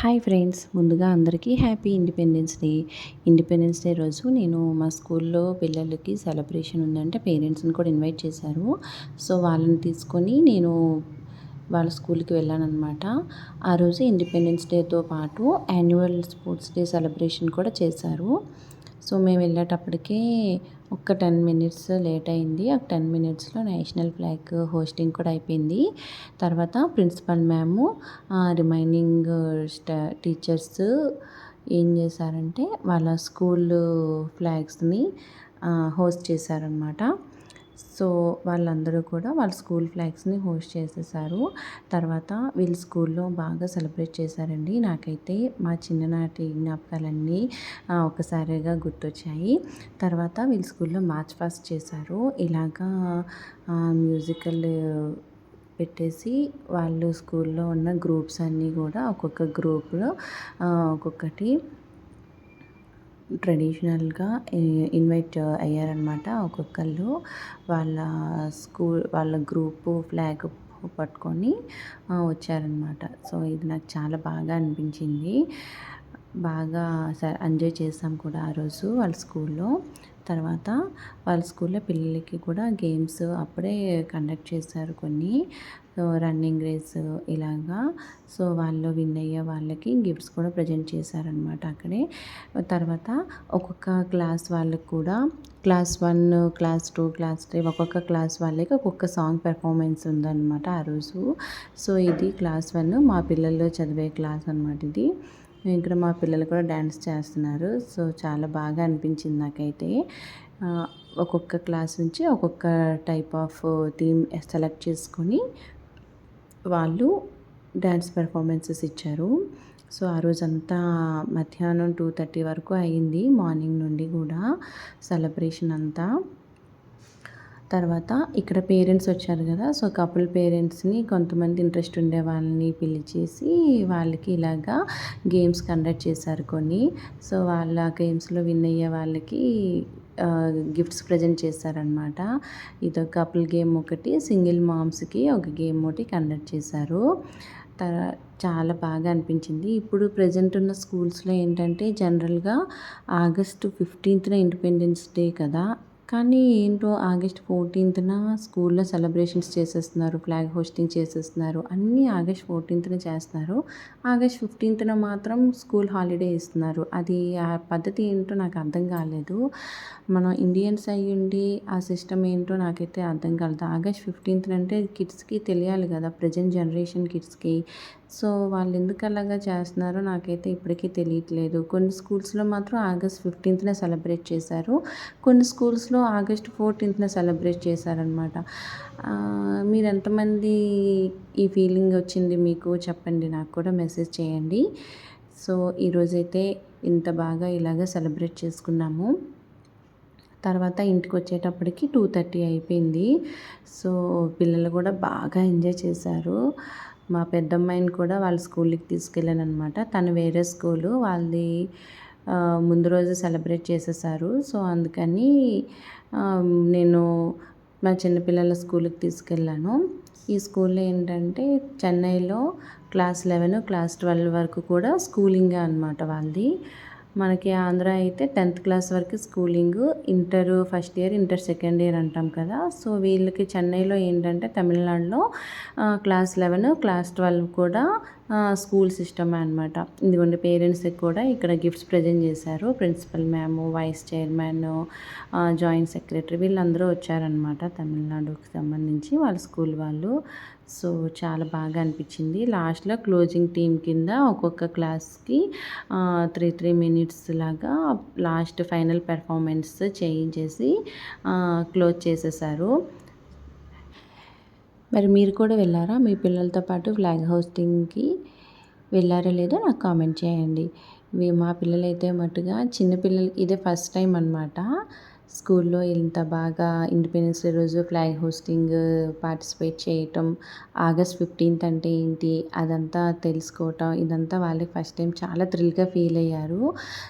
Hi friends, ముందుగా అందరికీ happy independence day. Independence day రోజు నేను మా స్కూల్లో పిల్లలకి సెలబ్రేషన్ ఉందంటే పేరెంట్స్ని కూడా ఇన్వైట్ చేశారు. సో వాళ్ళని తీసుకొని నేను వాళ్ళ స్కూల్కి వెళ్ళానన్నమాట. ఆ రోజు ఇండిపెండెన్స్ డేతో పాటు యాన్యువల్ స్పోర్ట్స్ డే సెలబ్రేషన్ కూడా చేశారు. సో మేము వెళ్ళేటప్పటికే ఒక 10 మినిట్స్ లేట్ అయింది. ఆ 10 మినిట్స్లో నేషనల్ ఫ్లాగ్ హోస్టింగ్ కూడా అయిపోయింది. తర్వాత ప్రిన్సిపల్ మ్యాము రిమైనింగ్ టీచర్స్ ఏం చేశారంటే వాళ్ళ స్కూల్ ఫ్లాగ్స్ని హోస్ట్ చేశారనమాట. సో వాళ్ళందరూ కూడా వాళ్ళ స్కూల్ ఫ్లాగ్స్ని హోస్ట్ చేసేసారు. తర్వాత వీళ్ళ స్కూల్లో బాగా సెలబ్రేట్ చేశారండి. నాకైతే మా చిన్ననాటి జ్ఞాపకాలన్నీ ఒకసారిగా గుర్తొచ్చాయి. తర్వాత వీళ్ళ స్కూల్లో మార్చ్ పాస్ట్ చేశారు. ఇలాగా మ్యూజికల్ పెట్టేసి వాళ్ళు స్కూల్లో ఉన్న గ్రూప్స్ అన్నీ కూడా ఒక్కొక్క గ్రూప్లో ఒక్కొక్కటి ట్రెడిషనల్గా ఇన్వైట్ అయ్యారనమాట. ఒక్కొక్కళ్ళు వాళ్ళ వాళ్ళ గ్రూపు ఫ్లాగ్ పట్టుకొని వచ్చారనమాట. సో ఇది నాకు చాలా బాగా అనిపించింది. బాగా ఎంజాయ్ చేసాం కూడా ఆ రోజు వాళ్ళ స్కూల్లో. తర్వాత వాళ్ళ స్కూల్లో పిల్లలకి కూడా గేమ్స్ అప్పుడే కండక్ట్ చేశారు కొన్ని. రన్నింగ్ రేస్ ఇలాగా. సో వాళ్ళు విన్ అయ్యే వాళ్ళకి గిఫ్ట్స్ కూడా ప్రజెంట్ చేశారనమాట అక్కడే. తర్వాత ఒక్కొక్క క్లాస్ వాళ్ళకి కూడా క్లాస్ 1, క్లాస్ 2, క్లాస్ 3 ఒక్కొక్క క్లాస్ వాళ్ళకి ఒక్కొక్క సాంగ్ పెర్ఫార్మెన్స్ ఉందన్నమాట ఆ రోజు. సో ఇది క్లాస్ 1 మా పిల్లలు చదివే క్లాస్ అనమాట ఇది. ఇక్కడ మా పిల్లలు కూడా డ్యాన్స్ చేస్తున్నారు. సో చాలా బాగా అనిపించింది నాకైతే. ఒక్కొక్క క్లాస్ నుంచి ఒక్కొక్క టైప్ ఆఫ్ థీమ్ సెలెక్ట్ చేసుకొని వాళ్ళు డ్యాన్స్ పెర్ఫార్మెన్సెస్ ఇచ్చారు. సో ఆ రోజంతా మధ్యాహ్నం 2:30 వరకు అయింది, మార్నింగ్ నుండి కూడా సెలబ్రేషన్ అంతా. తర్వాత ఇక్కడ పేరెంట్స్ వచ్చారు కదా. సో కపుల్ పేరెంట్స్ని కొంతమంది ఇంట్రెస్ట్ ఉండే వాళ్ళని పిలిచేసి వాళ్ళకి ఇలాగా గేమ్స్ కండక్ట్ చేశారు కొన్ని. సో వాళ్ళ గేమ్స్లో విన్ అయ్యే వాళ్ళకి గిఫ్ట్స్ ప్రజెంట్ చేశారనమాట. ఇది కపుల్ గేమ్ ఒకటి, సింగిల్ మామ్స్కి ఒక గేమ్ ఒకటి కండక్ట్ చేశారు. చాలా బాగా అనిపించింది. ఇప్పుడు ప్రజెంట్ ఉన్న స్కూల్స్లో ఏంటంటే జనరల్గా ఆగస్టు 15న ఇండిపెండెన్స్ డే కదా. కానీ ఏంటో ఆగస్ట్ 14న స్కూల్లో సెలబ్రేషన్స్ చేసేస్తున్నారు, ఫ్లాగ్ హోస్టింగ్ చేసేస్తున్నారు, అన్నీ ఆగస్ట్ 14న చేస్తున్నారు. ఆగస్ట్ 15న మాత్రం స్కూల్ హాలిడే ఇస్తున్నారు. అది ఆ పద్ధతి ఏంటో నాకు అర్థం కాలేదు. మనం ఇండియన్స్ అయ్యి ఉండి ఆ సిస్టమ్ ఏంటో నాకైతే అర్థం కాలేదు. ఆగస్ట్ 15న అంటే కిడ్స్కి తెలియాలి కదా, ప్రజెంట్ జనరేషన్ కిడ్స్కి. సో వాళ్ళు ఎందుకు అలాగా చేస్తున్నారో నాకైతే ఇప్పటికీ తెలియట్లేదు. కొన్ని స్కూల్స్లో మాత్రం ఆగస్ట్ 15న సెలబ్రేట్ చేశారు, కొన్ని స్కూల్స్లో ఆగస్ట్ 14న సెలబ్రేట్ చేశారనమాట. మీరు ఎంతమంది ఈ ఫీలింగ్ వచ్చింది మీకు చెప్పండి, నాకు కూడా మెసేజ్ చేయండి. సో ఈరోజైతే ఇంత బాగా ఇలాగ సెలబ్రేట్ చేసుకున్నాము. తర్వాత ఇంటికి వచ్చేటప్పటికి 2:30 అయిపోయింది. సో పిల్లలు కూడా బాగా ఎంజాయ్ చేశారు. మా పెద్దమ్మాయిని కూడా వాళ్ళ స్కూల్కి తీసుకెళ్ళాను అనమాట. తను వేరే స్కూలు, వాళ్ళది ముందు రోజు సెలబ్రేట్ చేసేసారు. సో అందుకని నేను మా చిన్నపిల్లల స్కూల్కి తీసుకెళ్ళాను. ఈ స్కూల్లో ఏంటంటే చెన్నైలో క్లాస్ 11, క్లాస్ 12 వరకు కూడా స్కూలింగే అనమాట వాళ్ళది. మనకి ఆంధ్ర అయితే 10th క్లాస్ వరకు schooling, inter first year, inter second year అంటాం కదా. సో వీళ్ళకి చెన్నైలో ఏంటంటే తమిళనాడులో క్లాస్ 11, క్లాస్ 12 కూడా స్కూల్ సిస్టమ్ అనమాట. ఇదిగోండి పేరెంట్స్కి కూడా ఇక్కడ గిఫ్ట్స్ ప్రజెంట్ చేశారు. Principal ma'am, vice chairman, joint secretary వీళ్ళందరూ వచ్చారనమాట తమిళనాడుకి సంబంధించి వాళ్ళ స్కూల్ వాళ్ళు. సో చాలా బాగా అనిపించింది. లాస్ట్లో క్లోజింగ్ టీమ్ కింద ఒక్కొక్క క్లాస్కి 3 మినిట్స్ లాగా లాస్ట్ ఫైనల్ పెర్ఫార్మెన్స్ చేయించేసి క్లోజ్ చేసేసారు. మరి మీరు కూడా వెళ్ళారా? మీ పిల్లలతో పాటు ఫ్లాగ్ హోస్టింగ్కి వెళ్ళారో లేదో నాకు కామెంట్ చేయండి. మా పిల్లలైతే మట్టుగా చిన్నపిల్లలకి ఇదే ఫస్ట్ టైం అనమాట. స్కూల్లో ఇంత బాగా ఇండిపెండెన్స్ డే రోజు ఫ్లాగ్ హోస్టింగ్ పార్టిసిపేట్ చేయటం, ఆగస్ట్ 15థ్ అంటే ఏంటి అదంతా తెలుసుకోవటం, ఇదంతా వాళ్ళకి ఫస్ట్ టైం చాలా థ్రిల్‌గా ఫీల్ అయ్యారు.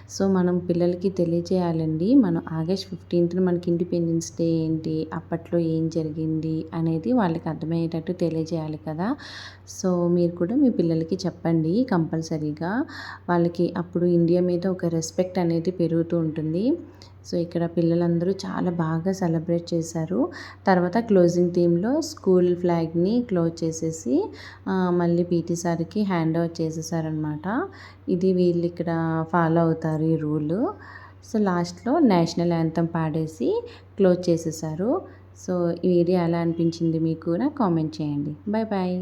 సో, మనం పిల్లలకి తెలియజేయాలండి. మనం ఆగస్ట్ 15థ్‌న మనకి ఇండిపెండెన్స్ డే ఏంటి, అప్పట్లో ఏం జరిగింది అనేది వాళ్ళకి అర్థమయ్యేటట్టు తెలియజేయాలి కదా! సో, మీరు కూడా మీ పిల్లలకి చెప్పండి కంపల్సరీగా. వాళ్ళకి అప్పుడు ఇండియా మీద ఒక రెస్పెక్ట్ అనేది పెరుగుతూ ఉంటుంది. సో, ఇక్కడ పిల్లలందరూ చాలా బాగా సెలబ్రేట్ చేశారు. తర్వాత క్లోజింగ్ థీమ్‌లో స్కూల్ ఫ్లాగ్‌ని క్లోజ్ చేసేసి మళ్ళీ పీటీ సార్‌కి హ్యాండ్ ఓవర్ చేసేసారనమాట. ఇది వీళ్ళిక్కడ ఫాలో అవుతారు ఈ రూలు. సో, లాస్ట్‌లో నేషనల్ యాంథమ్ పాడేసి క్లోజ్ చేసేసారు. సో, ఈ వీడియో ఎలా అనిపించింది మీకు నాకు కామెంట్ చేయండి. Bye bye.